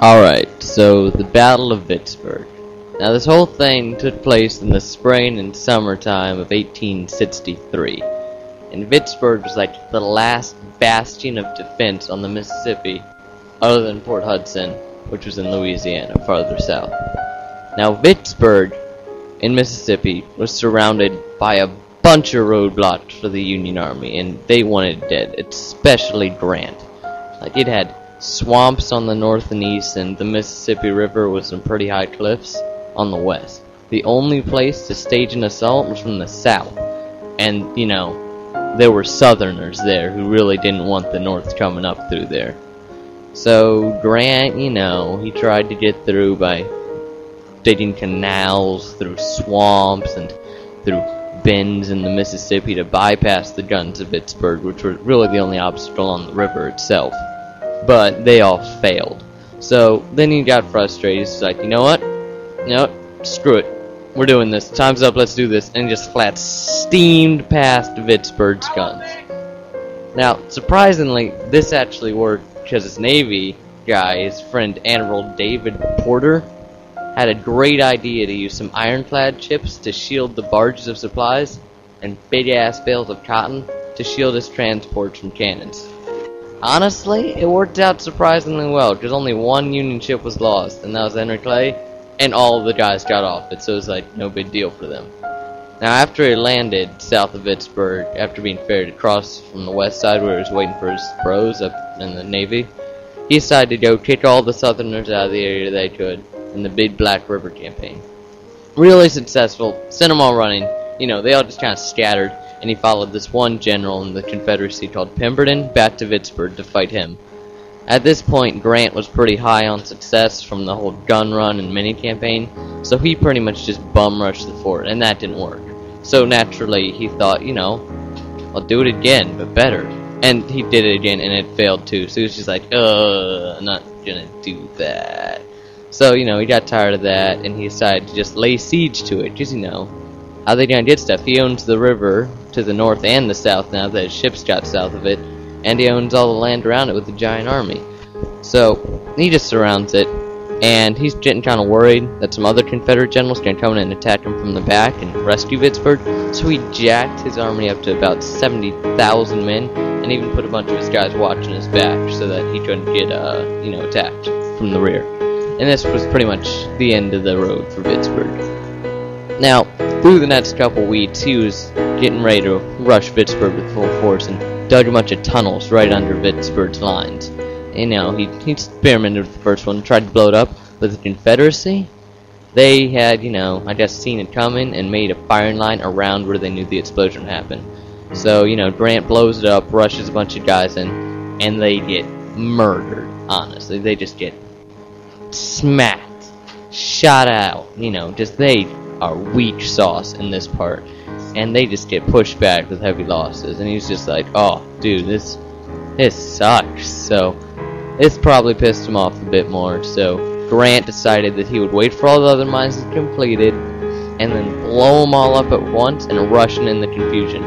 Alright, so the Battle of Vicksburg. Now this whole thing took place in the spring and summertime of 1863. And Vicksburg was like the last bastion of defense on the Mississippi, other than Port Hudson, which was in Louisiana, farther south. Now Vicksburg, in Mississippi, was surrounded by a bunch of roadblocks for the Union Army, and they wanted it dead, especially Grant. Like, it had swamps on the north and east, and the Mississippi River with some pretty high cliffs on the west. The only place to stage an assault was from the south, and, there were Southerners there who really didn't want the North coming up through there. So Grant, he tried to get through by digging canals through swamps and through bends in the Mississippi to bypass the guns of Vicksburg, which were really the only obstacle on the river itself. But they all failed. So then he got frustrated. He's like, you know what? Screw it. We're doing this. Time's up. Let's do this. And just flat steamed past Vicksburg's guns. Now, surprisingly, this actually worked because his Navy guy, his friend Admiral David Porter, had a great idea to use some ironclad ships to shield the barges of supplies and big-ass bales of cotton to shield his transports from cannons. Honestly, it worked out surprisingly well, because only one Union ship was lost, and that was Henry Clay, and all of the guys got off it, so it was like no big deal for them. Now, after he landed south of Vicksburg, after being ferried across from the west side where he was waiting for his bros up in the Navy, he decided to go kick all the Southerners out of the area they could in the Big Black River campaign. Really successful, sent them all running, they all just kind of scattered, and he followed this one general in the Confederacy called Pemberton back to Vicksburg to fight him. At this point, Grant was pretty high on success from the whole gun run and mini campaign, so he pretty much just bum rushed the fort, and that didn't work. So naturally, he thought, I'll do it again, but better. And he did it again, and it failed too, so he was just like, I'm not gonna do that. So, he got tired of that, and he decided to just lay siege to it, because, how they gonna get stuff? He owns the river to the north and the south now that his ships got south of it, and he owns all the land around it with a giant army. So he just surrounds it, and he's getting kind of worried that some other Confederate generals can come in and attack him from the back and rescue Vicksburg. So he jacked his army up to about 70,000 men, and even put a bunch of his guys watching his back so that he couldn't get attacked from the rear. And this was pretty much the end of the road for Vicksburg. Now, through the next couple weeks, he was getting ready to rush Vicksburg with full force and dug a bunch of tunnels right under Vicksburg's lines. He experimented with the first one, tried to blow it up, but the Confederacy, they had, I guess seen it coming and made a firing line around where they knew the explosion would happen. So, Grant blows it up, rushes a bunch of guys in, and they get murdered, honestly. They just get smacked, shot out, they are weak sauce in this part, and they just get pushed back with heavy losses, and he's just like, oh dude, this sucks. So this probably pissed him off a bit more, so Grant decided that he would wait for all the other mines to be completed and then blow them all up at once and rush in the confusion.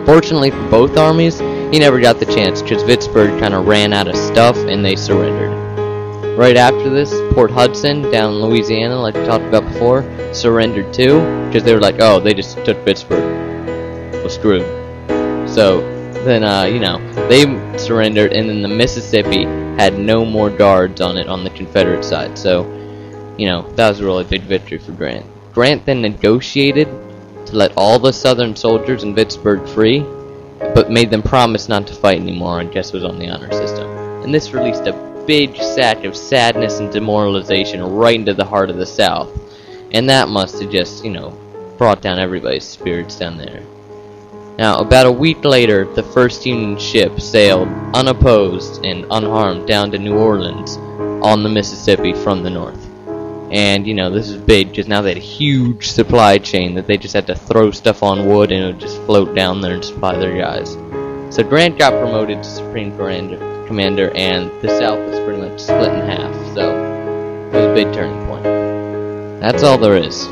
Fortunately for both armies, he never got the chance because Vicksburg kind of ran out of stuff and they surrendered. Right after this, Port Hudson, down in Louisiana, like we talked about before, surrendered too, because they were like, oh, they just took Vicksburg. Well, screwed. So, then, they surrendered, and then the Mississippi had no more guards on it on the Confederate side. So, that was a really big victory for Grant. Grant then negotiated to let all the Southern soldiers in Vicksburg free, but made them promise not to fight anymore, and guess was on the honor system. And this released a big sack of sadness and demoralization right into the heart of the South, and that must have just, brought down everybody's spirits down there. Now, about a week later, the first Union ship sailed unopposed and unharmed down to New Orleans on the Mississippi from the north. And, this is big because now they had a huge supply chain that they just had to throw stuff on wood and it would just float down there and supply their guys. So Grant got promoted to Supreme Commander, and the South was pretty much split in half, so it was a big turning point. That's all there is.